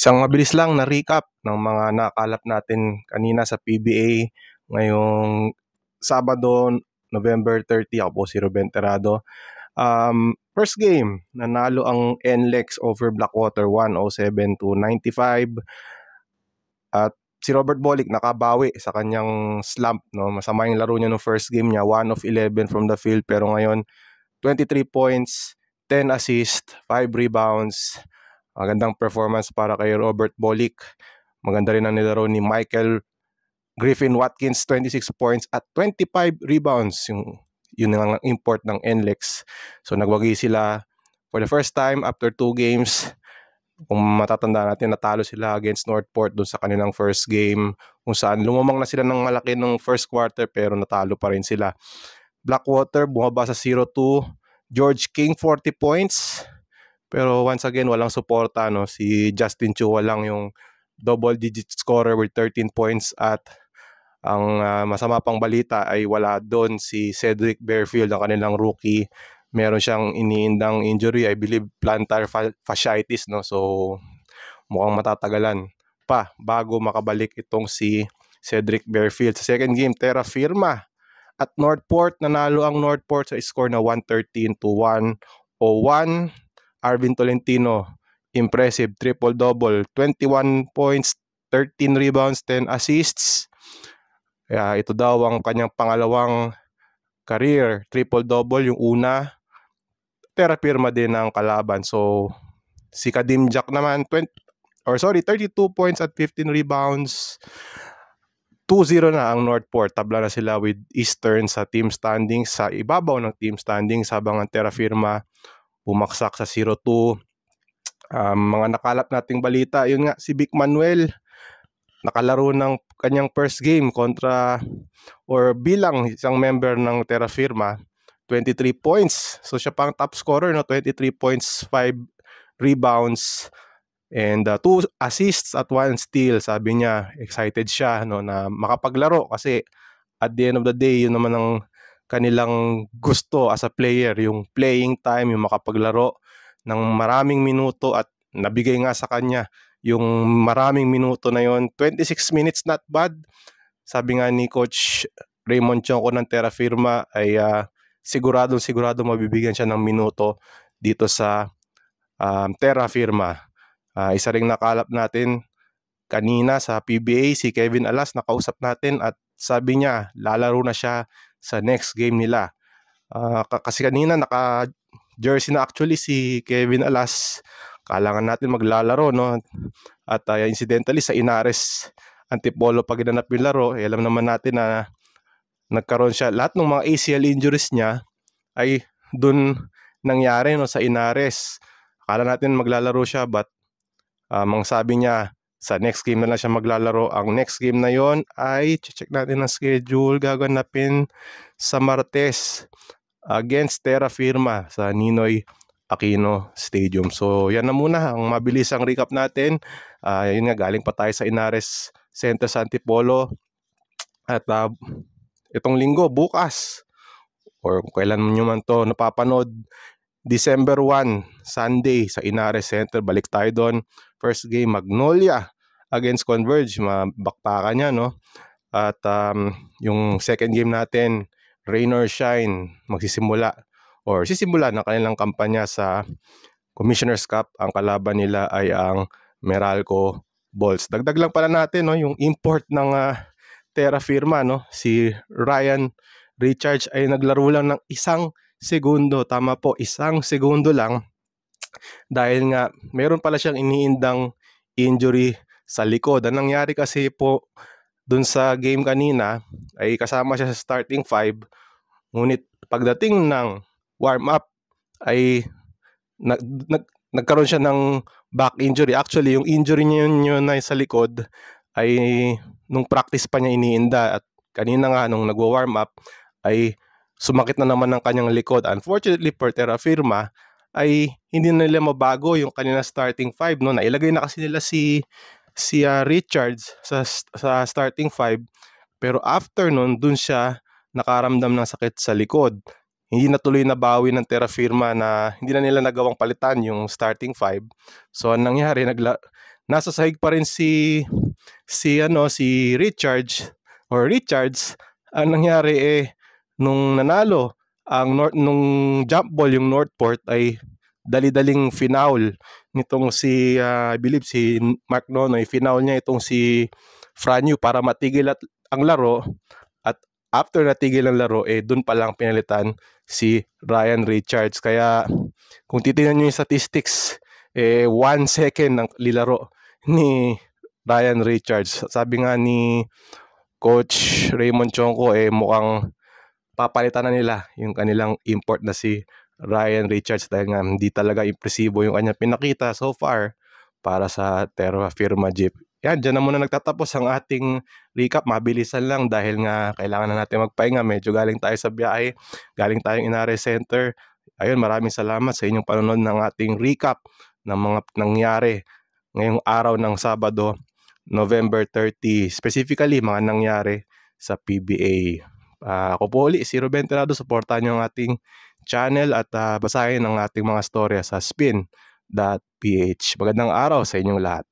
Isang mabilis lang na recap ng mga nakalap natin kanina sa PBA ngayong Sabado, November 30. Ako po si Ruben Terrado. First game, nanalo ang NLEX over Blackwater 107-95. At si Robert Bolick nakabawi sa kanyang slump. No? Masama yung laro niya no first game niya, 1 of 11 from the field. Pero ngayon, 23 points, 10 assists, 5 rebounds. Magandang performance para kay Robert Bolick. Maganda rin ang nilaro ni Michael Griffin Watkins, 26 points at 25 rebounds. Yun ang import ng NLEX. So nagwagi sila for the first time after 2 games. Kung matatanda natin, natalo sila against Northport doon sa kanilang first game, kung saan lumamang na sila ng malaki ng first quarter pero natalo pa rin sila. Blackwater bumaba sa 0-2. George King 40 points. Pero once again, walang suporta. No? Si Justin Chua lang yung double-digit scorer with 13 points. At ang masama pang balita ay wala doon si Cedric Bearfield, ang kanilang rookie. Meron siyang iniindang injury, I believe plantar fasciitis. No? So mukhang matatagalan pa bago makabalik itong si Cedric Bearfield. Sa second game, Terra Firma at Northport. Nanalo ang Northport sa score na 113-101. Arvin Tolentino, impressive, triple-double, 21 points, 13 rebounds, 10 assists. Kaya ito daw ang kanyang pangalawang career triple-double. Yung una, Terra Firma din ang kalaban. So, si Kadim Jack naman, 32 points at 15 rebounds. 2-0 na ang Northport. Tabla na sila with Eastern sa team standings. Sa ibabaw ng team standings, habang ang Terra Firma bumaksak sa 0-2. Mga nakalap nating balita, yun nga, si Vic Manuel nakalaro ng kanyang first game kontra or bilang isang member ng Terra Firma, 23 points. So siya pang top scorer, no? 23 points, 5 rebounds, and 2 assists at 1 steal. Sabi niya, excited siya no, na makapaglaro kasi at the end of the day, yun naman ang kanilang gusto as a player, yung playing time, yung makapaglaro ng maraming minuto, at nabigay nga sa kanya yung maraming minuto na yon. 26 minutes, not bad. Sabi nga ni Coach Raymond Chonco ng Terra Firma ay sigurado mabibigyan siya ng minuto dito sa Terra Firma. Isa ring nakalap natin kanina sa PBA, si Kevin Alas, nakausap natin at sabi niya lalaro na siya sa next game nila. Kasi kanina naka-jersey na actually si Kevin Alas. Kailangan natin maglalaro, no? At incidentally sa Inares Antipolo pag ginanap yung laro, alam naman natin na nagkaroon siya, lahat ng mga ACL injuries niya ay dun nangyari, no, sa Inares. Akala natin maglalaro siya, but ang sabi niya sa next game na lang siya maglalaro. Ang next game na yon ay, check natin ang schedule, gaganapin sa Martes against Terra Firma sa Ninoy Aquino Stadium. So yan na muna ang mabilisang recap natin. Yun nga, galing pa tayo sa Inares Center sa Antipolo. At itong linggo, bukas, or kung kailan nyo man to napapanood, December 1, Sunday sa Inares Center, balik tayo doon. First game, Magnolia against Converge, mabakpakan niya, no? At yung second game natin, Rain or Shine, sisimula ng kanilang kampanya sa Commissioner's Cup. Ang kalaban nila ay ang Meralco Bulls. Dagdag lang pala natin, no, yung import ng Terra Firma, no? Si Ryan Richards ay naglaro lang ng 1 segundo. Tama po, 1 segundo lang. Dahil nga, meron pala siyang iniindang injury sa likod. Ang nangyari kasi po dun sa game kanina ay kasama siya sa starting 5. Ngunit pagdating ng warm-up ay nagkaroon siya ng back injury. Actually, yung injury niya yun na sa likod ay nung practice pa niya iniinda. At kanina nga nung nagwa-warm up ay sumakit na naman ang kanyang likod. Unfortunately for Terra Firma ay hindi na nila mabago yung kanilang starting 5, no? Nailagay na kasi nila si Richards sa starting 5, pero after nun dun siya nakaramdam ng sakit sa likod. Hindi na tuloy nabawi ng Terra Firma, na hindi na nila nagawang palitan yung starting 5. So ang nangyari, nasa sahig pa rin si Richards. Ang nangyari nung nanalo nung jump ball yung Northport ay dali-daling finaul nitong I believe si Mark Nonoy, finaul niya itong si Franyu para matigil ang laro, at after natigil ang laro dun pa lang pinalitan si Ryan Richards. Kaya kung titingnan niyo yung statistics, 1 second ang lilaro ni Ryan Richards. Sabi nga ni Coach Raymond Chonko, mukhang papalitan na nila yung kanilang import na si Ryan Richards dahil nga hindi talaga impresibo yung kanyang pinakita so far para sa Terra Firma Jeep. Yan, dyan na muna nagtatapos ang ating recap. Mabilisan lang dahil nga kailangan na natin magpahinga. Medyo galing tayo sa biyahe, galing tayong Inare Center. Ayun, maraming salamat sa inyong panonood ng ating recap ng mga nangyari ngayong araw ng Sabado, November 30. Specifically, mga nangyari sa PBA. Ako po uli, si Ruben Tirado. Supportahan nyo ang ating channel at basahin ang ating mga storya sa spin.ph. Magandang araw sa inyong lahat.